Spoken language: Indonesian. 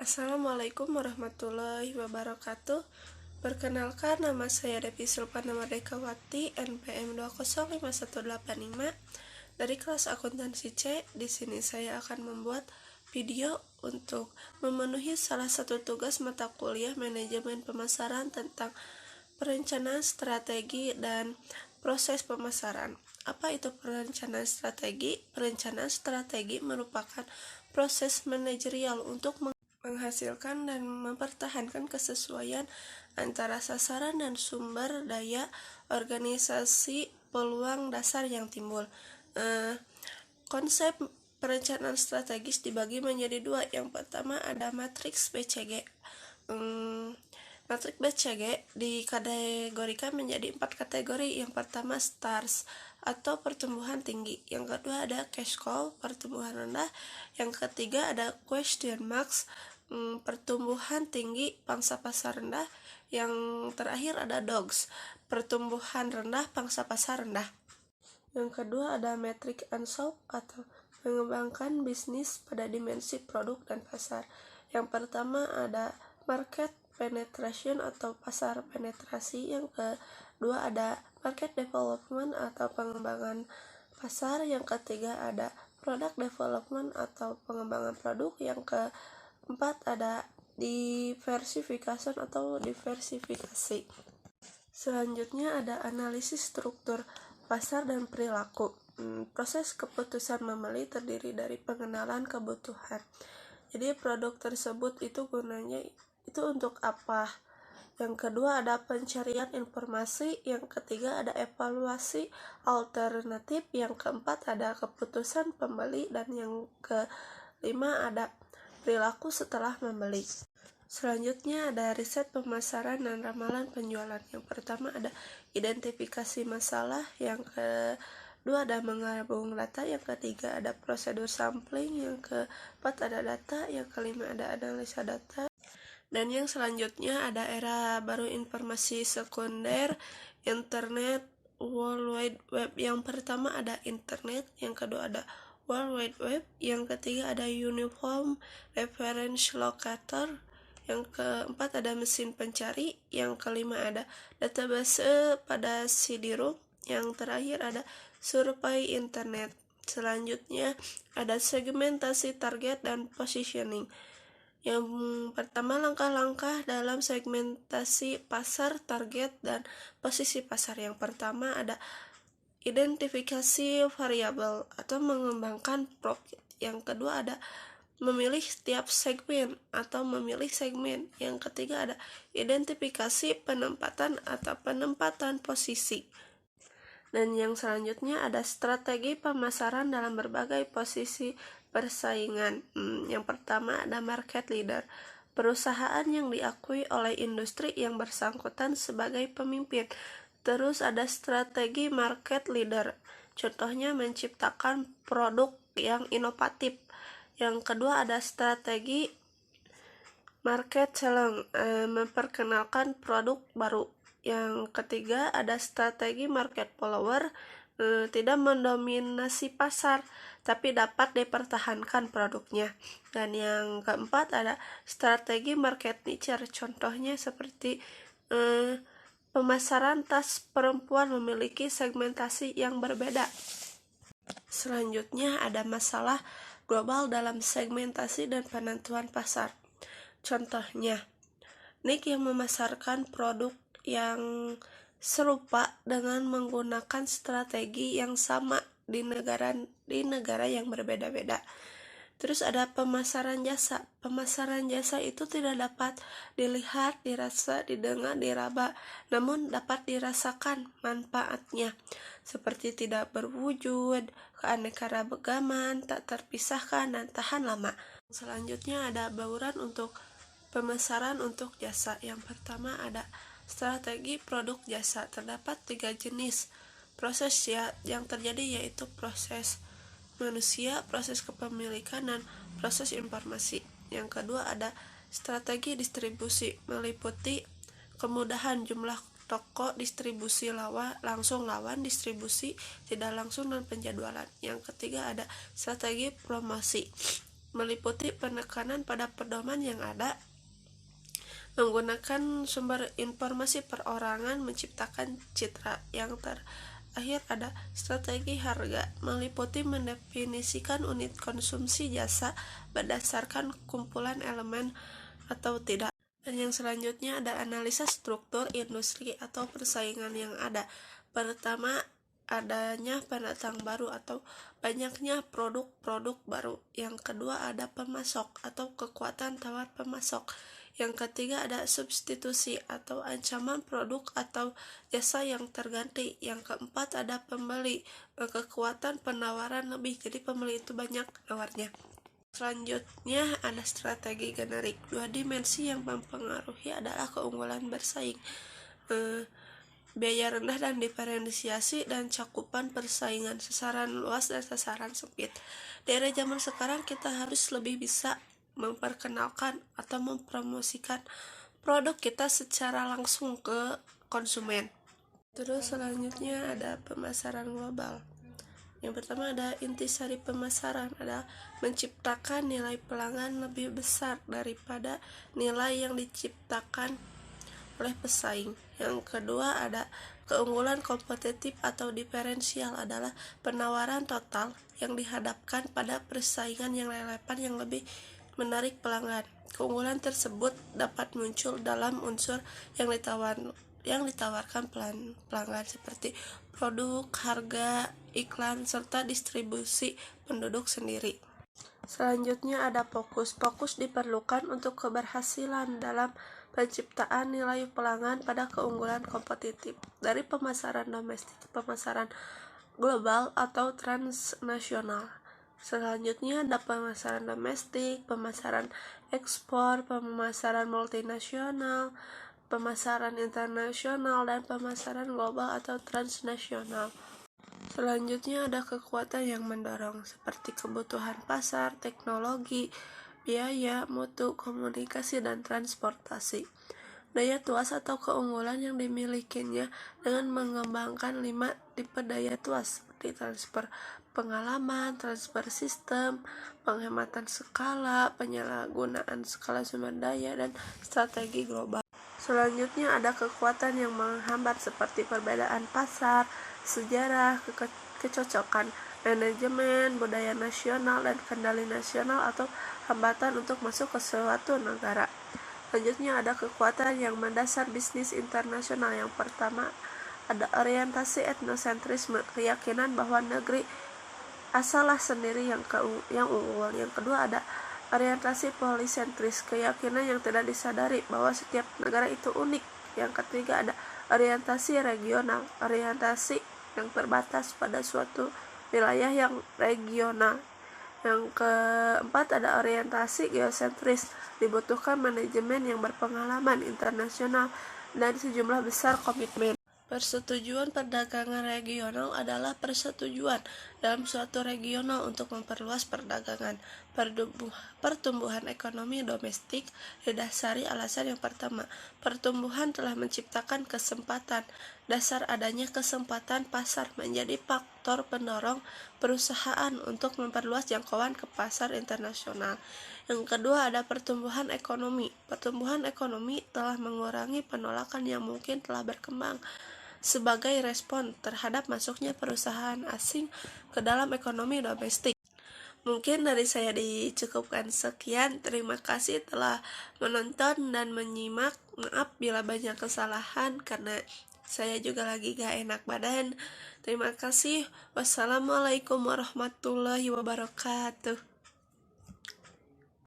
Assalamualaikum warahmatullahi wabarakatuh. Perkenalkan, nama saya Devi Sulpana Merdekawati, NPM 205185 dari kelas akuntansi C. Di sini saya akan membuat video untuk memenuhi salah satu tugas mata kuliah manajemen pemasaran tentang perencanaan strategi dan proses pemasaran. Apa itu perencanaan strategi? Perencanaan strategi merupakan proses manajerial untuk menghasilkan dan mempertahankan kesesuaian antara sasaran dan sumber daya organisasi peluang dasar yang timbul. Konsep perencanaan strategis dibagi menjadi dua. Yang pertama ada matriks BCG. Matriks BCG dikategorikan menjadi 4 kategori. Yang pertama stars atau pertumbuhan tinggi. Yang kedua ada cash cow, pertumbuhan rendah. Yang ketiga ada question marks, pertumbuhan tinggi pangsa pasar rendah. Yang terakhir ada dogs, pertumbuhan rendah pangsa pasar rendah. Yang kedua ada metric and soap atau mengembangkan bisnis pada dimensi produk dan pasar. Yang pertama ada market penetration atau pasar penetrasi. Yang kedua ada market development atau pengembangan pasar. Yang ketiga ada product development atau pengembangan produk. Yang keempat ada diversification atau diversifikasi. Selanjutnya ada analisis struktur pasar dan perilaku. Proses keputusan membeli terdiri dari pengenalan kebutuhan. Jadi produk tersebut itu gunanya itu untuk apa? Yang kedua ada pencarian informasi. Yang ketiga ada evaluasi alternatif. Yang keempat ada keputusan pembeli. Dan yang kelima ada perilaku setelah membeli. Selanjutnya ada riset pemasaran dan ramalan penjualan. Yang pertama ada identifikasi masalah. Yang kedua ada menggabung data. Yang ketiga ada prosedur sampling. Yang keempat ada data. Yang kelima ada analisa data. Dan yang selanjutnya ada era baru informasi sekunder, internet, World Wide Web. Yang pertama ada internet. Yang kedua ada World Wide Web. Yang ketiga ada Uniform Reference Locator. Yang keempat ada mesin pencari. Yang kelima ada database pada CD-ROM. Yang terakhir ada survei internet. Selanjutnya ada segmentasi target dan positioning. Yang pertama langkah-langkah dalam segmentasi pasar, target, dan posisi pasar. Yang pertama ada identifikasi variabel atau mengembangkan profit. Yang kedua ada memilih setiap segmen atau memilih segmen. Yang ketiga ada identifikasi penempatan atau penempatan posisi. Dan yang selanjutnya ada strategi pemasaran dalam berbagai posisi persaingan. Yang pertama ada market leader, perusahaan yang diakui oleh industri yang bersangkutan sebagai pemimpin. Terus ada strategi market leader, contohnya menciptakan produk yang inovatif. Yang kedua ada strategi market challenge, memperkenalkan produk baru. Yang ketiga ada strategi market follower, tidak mendominasi pasar tapi dapat dipertahankan produknya. Dan yang keempat ada strategi market niche, contohnya seperti pemasaran tas perempuan memiliki segmentasi yang berbeda. Selanjutnya ada masalah global dalam segmentasi dan penentuan pasar. Contohnya, Nike yang memasarkan produk yang serupa dengan menggunakan strategi yang sama di negara yang berbeda-beda. Terus ada pemasaran jasa. Pemasaran jasa itu tidak dapat dilihat, dirasa, didengar, diraba, namun dapat dirasakan manfaatnya, seperti tidak berwujud, keanekaragaman, tak terpisahkan, dan tahan lama. Selanjutnya ada bauran untuk pemasaran untuk jasa. Yang pertama ada strategi produk jasa. Terdapat 3 jenis proses yang terjadi, yaitu proses manusia, proses kepemilikan, dan proses informasi. Yang kedua ada strategi distribusi, meliputi kemudahan jumlah toko, distribusi langsung lawan distribusi tidak langsung, dan penjadwalan. Yang ketiga ada strategi promosi, meliputi penekanan pada pedoman yang ada, menggunakan sumber informasi perorangan, menciptakan citra. Yang terakhir ada strategi harga, meliputi mendefinisikan unit konsumsi jasa berdasarkan kumpulan elemen atau tidak. Dan yang selanjutnya ada analisa struktur industri atau persaingan yang ada. Pertama, adanya pendatang baru atau banyaknya produk-produk baru. Yang kedua ada pemasok atau kekuatan tawar pemasok. Yang ketiga ada substitusi atau ancaman produk atau jasa yang terganti. Yang keempat ada pembeli, kekuatan penawaran lebih, jadi pembeli itu banyak nawarnya. Selanjutnya ada strategi generik. Dua dimensi yang mempengaruhi adalah keunggulan bersaing, biaya rendah dan diferensiasi, dan cakupan persaingan, sasaran luas dan sasaran sempit. Di era zaman sekarang kita harus lebih bisa memperkenalkan atau mempromosikan produk kita secara langsung ke konsumen. Terus selanjutnya ada pemasaran global. Yang pertama ada intisari pemasaran, ada menciptakan nilai pelanggan lebih besar daripada nilai yang diciptakan oleh pesaing. Yang kedua ada keunggulan kompetitif atau diferensial, adalah penawaran total yang dihadapkan pada persaingan yang relevan yang lebih menarik pelanggan. Keunggulan tersebut dapat muncul dalam unsur yang ditawarkan pelanggan seperti produk, harga, iklan, serta distribusi penduduk sendiri. Selanjutnya ada fokus. Fokus diperlukan untuk keberhasilan dalam penciptaan nilai pelanggan pada keunggulan kompetitif dari pemasaran domestik ke pemasaran global atau transnasional. Selanjutnya ada pemasaran domestik, pemasaran ekspor, pemasaran multinasional, pemasaran internasional, dan pemasaran global atau transnasional. Selanjutnya ada kekuatan yang mendorong seperti kebutuhan pasar, teknologi, biaya, mutu, komunikasi, dan transportasi. Daya tuas atau keunggulan yang dimilikinya dengan mengembangkan 5 tipe daya tuas seperti transfer pengalaman, transfer sistem, penghematan skala, penyalahgunaan skala sumber daya, dan strategi global. Selanjutnya ada kekuatan yang menghambat seperti perbedaan pasar, sejarah, kecocokan, manajemen, budaya nasional, dan kendali nasional atau hambatan untuk masuk ke suatu negara. Selanjutnya ada kekuatan yang mendasar bisnis internasional. Yang pertama ada orientasi etnosentrisme, keyakinan bahwa negeri asallah sendiri yang unggul. Yang kedua ada orientasi polisentris, keyakinan yang tidak disadari bahwa setiap negara itu unik. Yang ketiga ada orientasi regional, orientasi yang terbatas pada suatu wilayah yang regional. Yang keempat ada orientasi geosentris, dibutuhkan manajemen yang berpengalaman internasional dan sejumlah besar komitmen. Persetujuan perdagangan regional adalah persetujuan dalam suatu regional untuk memperluas perdagangan. Pertumbuhan ekonomi domestik didasari alasan yang pertama, pertumbuhan telah menciptakan kesempatan. Dasar adanya kesempatan pasar menjadi faktor pendorong perusahaan untuk memperluas jangkauan ke pasar internasional. Yang kedua ada pertumbuhan ekonomi. Pertumbuhan ekonomi telah mengurangi penolakan yang mungkin telah berkembang sebagai respon terhadap masuknya perusahaan asing ke dalam ekonomi domestik. Mungkin dari saya dicukupkan sekian. Terima kasih telah menonton dan menyimak. Maaf bila banyak kesalahan karena saya juga lagi gak enak badan. Terima kasih. Wassalamualaikum warahmatullahi wabarakatuh.